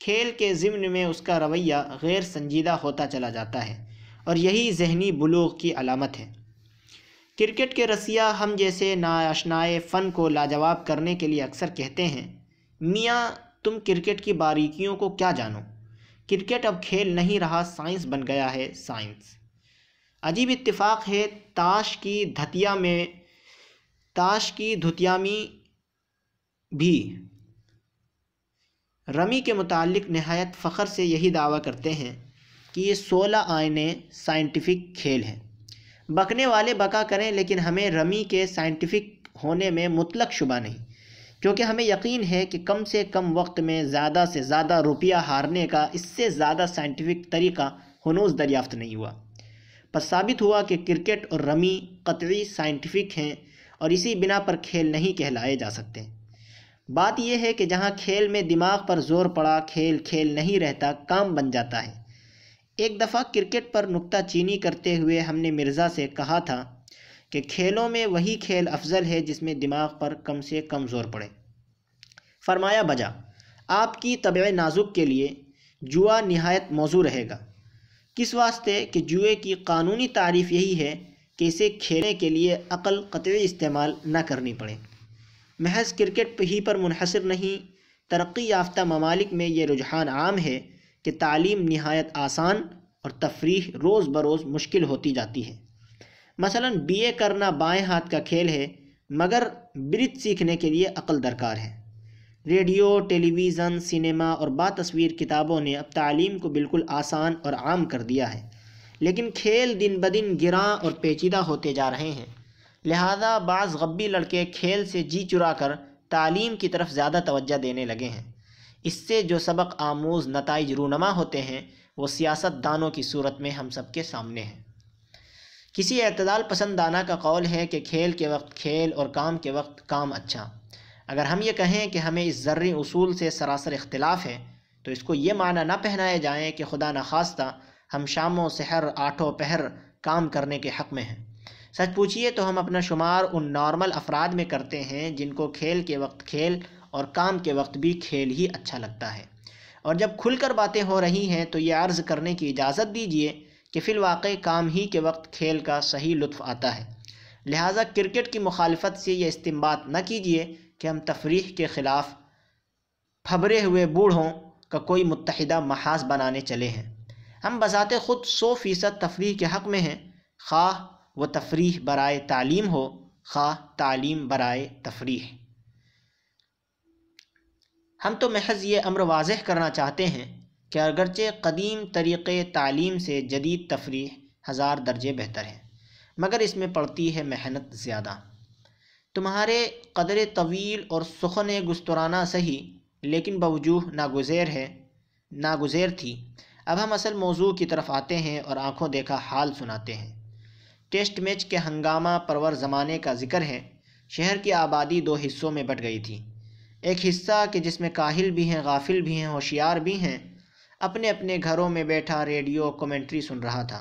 کھیل کے ضمن میں اس کا رویہ غیر سنجیدہ ہوتا چلا جاتا ہے، اور یہی ذہنی بلوغ کی علامت ہے۔ کرکٹ کے رسیہ ہم جیسے ناآشنائے فن کو لاجواب کرنے کے لیے اکثر کہتے ہیں، میاں تم کرکٹ کی باریکیوں کو کیا جانو، کرکٹ اب کھیل نہیں رہا، سائنس بن گیا ہے، سائنس۔ عجیب اتفاق ہے، تاش کی دھتیا میں بھی رمی کے متعلق نہایت فخر سے یہی دعویٰ کرتے ہیں کہ یہ 16 آنے سائنٹیفک کھیل ہیں۔ بکنے والے بکا کریں، لیکن ہمیں رمی کے سائنٹیفک ہونے میں مطلق شبہ نہیں، کیونکہ ہمیں یقین ہے کہ کم سے کم وقت میں زیادہ سے زیادہ روپیہ ہارنے کا اس سے زیادہ سائنٹیفک طریقہ ہنوز دریافت نہیں ہوا۔ پس ثابت ہوا کہ کرکٹ اور رمی قطعی سائنٹیفک ہیں اور اسی بنا پر کھیل نہیں کہلائے جا سکتے۔ بات یہ ہے کہ جہاں کھیل میں دماغ پر زور پڑا، کھیل کھیل نہیں رہتا، کام بن جاتا ہے۔ ایک دفعہ کرکٹ پر نکتہ چینی کرتے ہوئے ہم نے مرزا سے کہا تھا کہ کھیلوں میں وہی کھیل افضل ہے جس میں دماغ پر کم سے کم زور پڑے۔ فرمایا بجا، آپ کی طبع نازک کے لیے جوا نہایت موزوں رہے گا۔ کس واسطے کہ جوئے کی قانونی تعریف یہی ہے کہ اسے کھیلنے کے لیے عقل قطعی استعمال نہ کرنی پڑے۔ محض کرکٹ ہی پر منحصر نہیں، ترقی یافتہ ممالک میں یہ رجحان عام ہے کہ تعلیم نہایت آسان اور تفریح روز بروز مشکل ہوتی جاتی ہے۔ مثلا BA کرنا بائیں ہاتھ کا کھیل ہے، مگر برج سیکھنے کے لیے عقل درکار ہے۔ ریڈیو، ٹیلی ویژن، سینما اور باتصویر کتابوں نے اب تعلیم کو بالکل آسان اور عام کر دیا ہے، لیکن کھیل دن بدن گراں اور پیچیدہ ہوتے جا رہے ہیں، لہذا بعض غبی لڑکے کھیل سے جی چرا کر تعلیم کی طرف زیادہ توجہ دینے لگے ہیں۔ اس سے جو سبق آموز نتائج رونما ہوتے ہیں وہ سیاست دانوں کی صورت میں ہم سب کے سامنے ہیں۔ کسی اعتدال پسند دانا کا قول ہے کہ کھیل کے وقت کھیل اور کام کے وقت کام اچھا۔ اگر ہم یہ کہیں کہ ہمیں اس ذرّی اصول سے سراسر اختلاف ہے تو اس کو یہ معنی نہ پہنائے جائیں کہ خدا نخواستہ ہم شام و سحر آٹھوں پہر کام کرنے کے حق میں ہیں۔ سچ پوچھیے تو ہم اپنا شمار ان نارمل افراد میں کرتے ہیں جن کو کھیل کے وقت کھیل اور کام کے وقت بھی کھیل ہی اچھا لگتا ہے۔ اور جب کھل کر باتیں ہو رہی ہیں تو یہ عرض کرنے کی اجازت دیجیے کہ فی الواقع کام ہی کے وقت کھیل کا صحیح لطف آتا ہے، لہٰذا کرکٹ کی مخالفت سے یہ استنباط نہ کیجیے کہ ہم تفریح کے خلاف پھبرے ہوئے بوڑھوں کا کوئی متحدہ محاذ بنانے چلے ہیں۔ ہم بذات خود 100% تفریح کے حق میں ہیں، خواہ وہ تفریح برائے تعلیم ہو، خواہ تعلیم برائے تفریح۔ ہم تو محض یہ امر واضح کرنا چاہتے ہیں کہ اگرچہ قدیم طریقے تعلیم سے جدید تفریح 1000 درجے بہتر ہے، مگر اس میں پڑتی ہے محنت زیادہ۔ تمہارے قدر طویل اور سخن گسترانہ سہی، لیکن بوجوہ ناگزیر تھی۔ اب ہم اصل موضوع کی طرف آتے ہیں اور آنکھوں دیکھا حال سناتے ہیں۔ ٹیسٹ میچ کے ہنگامہ پرور زمانے کا ذکر ہے۔ شہر کی آبادی 2 حصوں میں بٹ گئی تھی۔ ایک حصہ کہ جس میں کاہل بھی ہیں، غافل بھی ہیں، ہوشیار بھی ہیں، اپنے اپنے گھروں میں بیٹھا ریڈیو کمنٹری سن رہا تھا۔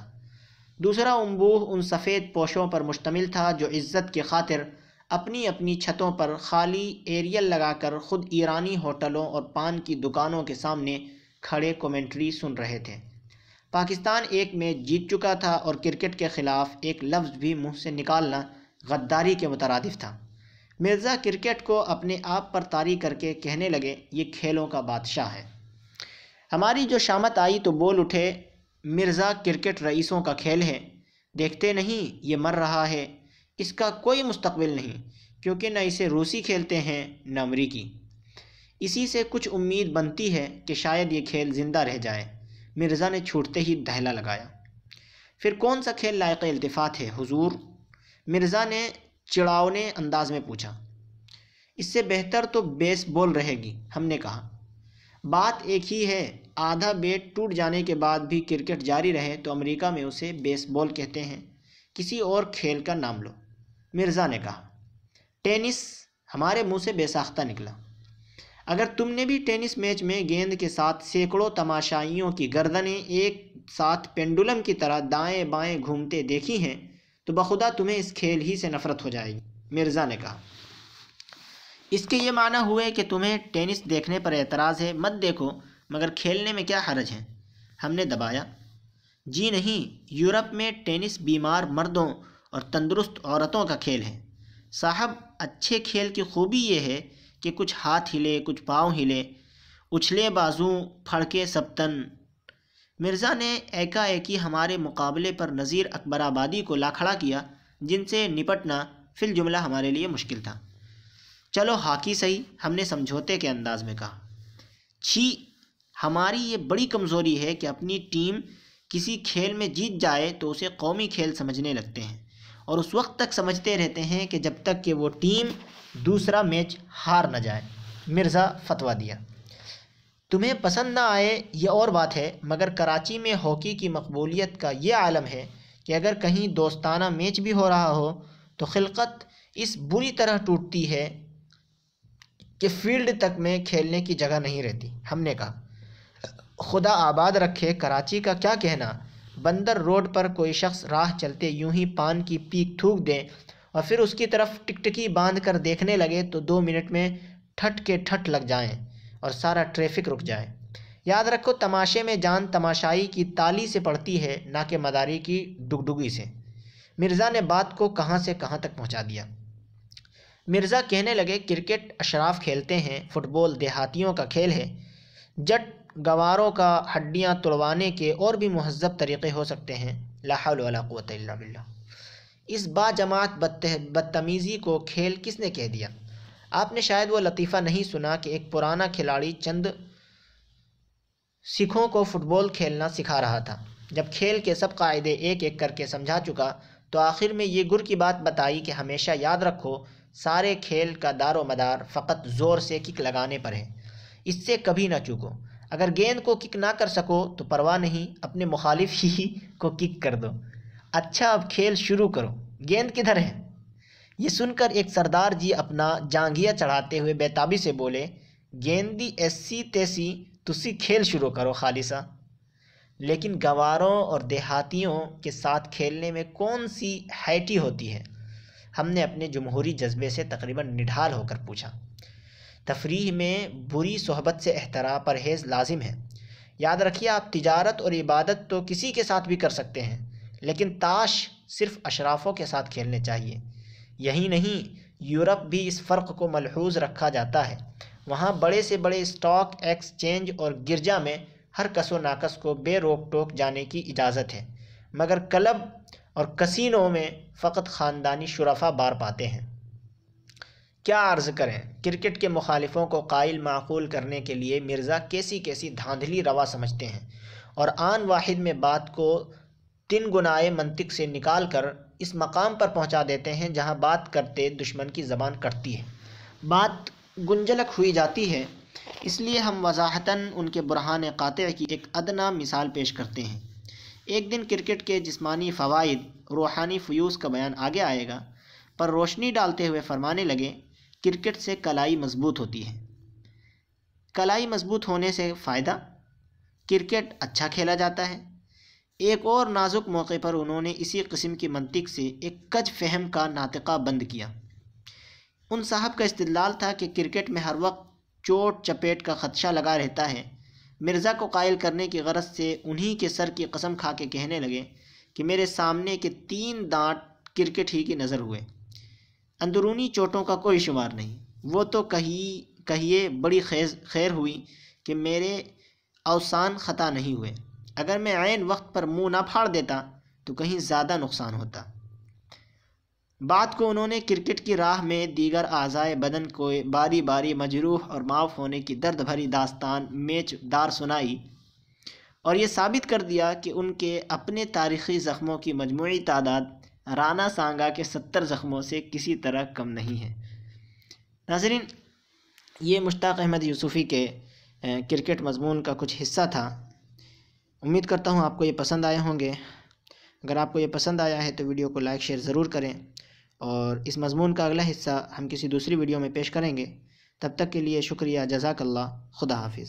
دوسرا انبوہ ان سفید پوشوں پر مشتمل تھا جو عزت کی خاطر اپنی اپنی چھتوں پر خالی ایریل لگا کر خود ایرانی ہوٹلوں اور پان کی دکانوں کے سامنے کھڑے کمنٹری سن رہے تھے۔ پاکستان ایک میچ جیت چکا تھا اور کرکٹ کے خلاف ایک لفظ بھی منہ سے نکالنا غداری کے مترادف تھا۔ مرزا کرکٹ کو اپنے آپ پر طاری کر کے کہنے لگے، یہ کھیلوں کا بادشاہ ہے۔ ہماری جو شامت آئی تو بول اٹھے، مرزا کرکٹ رئیسوں کا کھیل ہے، دیکھتے نہیں یہ مر رہا ہے، اس کا کوئی مستقبل نہیں، کیونکہ نہ اسے روسی کھیلتے ہیں نہ امریکی۔ اسی سے کچھ امید بنتی ہے کہ شاید یہ کھیل زندہ رہ جائے۔ مرزا نے چھوٹتے ہی دہلا لگایا۔ پھر کون سا کھیل لائق التفات ہے حضور؟ مرزا نے چڑاونے انداز میں پوچھا۔ اس سے بہتر تو بیس بال رہے گی، ہم نے کہا۔ بات ایک ہی ہے، آدھا بیٹ ٹوٹ جانے کے بعد بھی کرکٹ جاری رہے تو امریکہ میں اسے بیس بال کہتے ہیں، کسی اور کھیل کا نام لو۔ مرزا نے کہا۔ ٹینس؟ ہمارے منہ سے بے ساختہ نکلا۔ اگر تم نے بھی ٹینس میچ میں گیند کے ساتھ سینکڑوں تماشائیوں کی گردنیں ایک ساتھ پینڈولم کی طرح دائیں بائیں گھومتے دیکھی ہیں تو بخدا تمہیں اس کھیل ہی سے نفرت ہو جائے گی، مرزا نے کہا۔ اس کے یہ معنی ہوئے کہ تمہیں ٹینس دیکھنے پر اعتراض ہے، مت دیکھو، مگر کھیلنے میں کیا حرج ہے؟ ہم نے دبایا۔ جی نہیں، یورپ میں ٹینس بیمار مردوں اور تندرست عورتوں کا کھیل ہے صاحب۔ اچھے کھیل کی خوبی یہ ہے کہ کچھ ہاتھ ہلے، کچھ پاؤں ہلے، اچھلے بازو، پھڑکے سبتن۔ مرزا نے ایکا ایکی ہمارے مقابلے پر نذیر اکبر آبادی کو لا کھڑا کیا، جن سے نپٹنا فی الجملہ ہمارے لیے مشکل تھا۔ چلو ہاکی صحیح، ہم نے سمجھوتے کے انداز میں کہا۔ چھی، ہماری یہ بڑی کمزوری ہے کہ اپنی ٹیم کسی کھیل میں جیت جائے تو اسے قومی کھیل سمجھنے لگتے ہیں، اور اس وقت تک سمجھتے رہتے ہیں کہ جب تک کہ وہ ٹیم دوسرا میچ ہار نہ جائے۔ مرزا فتویٰ دیا۔ تمہیں پسند نہ آئے یہ اور بات ہے، مگر کراچی میں ہاکی کی مقبولیت کا یہ عالم ہے کہ اگر کہیں دوستانہ میچ بھی ہو رہا ہو تو خلقت اس بری طرح ٹوٹتی ہے کہ فیلڈ تک میں کھیلنے کی جگہ نہیں رہتی۔ ہم نے کہا خدا آباد رکھے، کراچی کا کیا کہنا، بندر روڈ پر کوئی شخص راہ چلتے یوں ہی پان کی پیک تھوک دے اور پھر اس کی طرف ٹکٹکی باندھ کر دیکھنے لگے تو 2 منٹ میں ٹھٹ کے ٹھٹ لگ جائیں اور سارا ٹریفک رک جائے۔ یاد رکھو، تماشے میں جان تماشائی کی تالی سے پڑتی ہے، نہ کہ مداری کی ڈگڈگی سے۔ مرزا نے بات کو کہاں سے کہاں تک پہنچا دیا۔ مرزا کہنے لگے کرکٹ اشراف کھیلتے ہیں، فٹ بال دیہاتیوں کا کھیل ہے، جٹ گواروں کا ہڈیاں توڑوانے کے اور بھی مہذب طریقے ہو سکتے ہیں۔ لا حول ولا قوت الا باللہ۔ اس با جماعت بدتمیزی کو کھیل کس نے کہہ دیا؟ آپ نے شاید وہ لطیفہ نہیں سنا کہ ایک پرانا کھلاڑی چند سکھوں کو فٹ بال کھیلنا سکھا رہا تھا۔ جب کھیل کے سب قاعدے ایک ایک کر کے سمجھا چکا تو آخر میں یہ گر کی بات بتائی کہ ہمیشہ یاد رکھو، سارے کھیل کا دار و مدار فقط زور سے کک لگانے پر ہے، اس سے کبھی نہ چوکو۔ اگر گیند کو کک نہ کر سکو تو پرواہ نہیں، اپنے مخالف ہی کو کک کر دو۔ اچھا اب کھیل شروع کرو، گیند کدھر ہے؟ یہ سن کر ایک سردار جی اپنا جانگھیا چڑھاتے ہوئے بیتابی سے بولے، گیندی ایسی تیسی، تسی کھیل شروع کرو خالصہ۔ لیکن گواروں اور دیہاتیوں کے ساتھ کھیلنے میں کون سی ہیٹی ہوتی ہے؟ ہم نے اپنے جمہوری جذبے سے تقریباً نڈھال ہو کر پوچھا۔ تفریح میں بری صحبت سے پرہیز لازم ہے۔ یاد رکھیے، آپ تجارت اور عبادت تو کسی کے ساتھ بھی کر سکتے ہیں، لیکن تاش صرف اشرافوں کے ساتھ کھیلنے چاہیے۔ یہی نہیں، یورپ بھی اس فرق کو ملحوظ رکھا جاتا ہے۔ وہاں بڑے سے بڑے اسٹاک ایکسچینج اور گرجا میں ہر کس و ناکس کو بے روک ٹوک جانے کی اجازت ہے، مگر کلب اور کسینوں میں فقط خاندانی شرفا بار پاتے ہیں۔ کیا عرض کریں، کرکٹ کے مخالفوں کو قائل معقول کرنے کے لیے مرزا کیسی کیسی دھاندلی روا سمجھتے ہیں، اور آن واحد میں بات کو 3 گنائے منطق سے نکال کر اس مقام پر پہنچا دیتے ہیں جہاں بات کرتے دشمن کی زبان کٹتی ہے، بات گنجلک ہوئی جاتی ہے۔ اس لیے ہم وضاحتاً ان کے برہان قاطع کی ایک ادنیٰ مثال پیش کرتے ہیں۔ ایک دن کرکٹ کے جسمانی فوائد، روحانی فیوز کا بیان آگے آئے گا، پر روشنی ڈالتے ہوئے فرمانے لگے، کرکٹ سے کلائی مضبوط ہوتی ہے۔ کلائی مضبوط ہونے سے فائدہ؟ کرکٹ اچھا کھیلا جاتا ہے۔ ایک اور نازک موقع پر انہوں نے اسی قسم کی منطق سے ایک کج فہم کا ناطقہ بند کیا۔ ان صاحب کا استدلال تھا کہ کرکٹ میں ہر وقت چوٹ چپیٹ کا خدشہ لگا رہتا ہے۔ مرزا کو قائل کرنے کی غرض سے انہی کے سر کی قسم کھا کے کہنے لگے کہ میرے سامنے کے 3 دانت کرکٹ ہی کی نظر ہوئے، اندرونی چوٹوں کا کوئی شمار نہیں۔ وہ تو کہیے بڑی خیر ہوئی کہ میرے اوسان خطا نہیں ہوئے، اگر میں عین وقت پر منہ نہ پھاڑ دیتا تو کہیں زیادہ نقصان ہوتا۔ بات کو انہوں نے کرکٹ کی راہ میں دیگر اعضائے بدن کو باری باری مجروح اور معاف ہونے کی درد بھری داستان میچ دار سنائی، اور یہ ثابت کر دیا کہ ان کے اپنے تاریخی زخموں کی مجموعی تعداد رانا سانگا کے 70 زخموں سے کسی طرح کم نہیں ہے۔ ناظرین، یہ مشتاق احمد یوسفی کے کرکٹ مضمون کا کچھ حصہ تھا۔ امید کرتا ہوں آپ کو یہ پسند آئے ہوں گے۔ اگر آپ کو یہ پسند آیا ہے تو ویڈیو کو لائک شیئر ضرور کریں، اور اس مضمون کا اگلا حصہ ہم کسی دوسری ویڈیو میں پیش کریں گے۔ تب تک کے لیے شکریہ، جزاک اللہ، خدا حافظ۔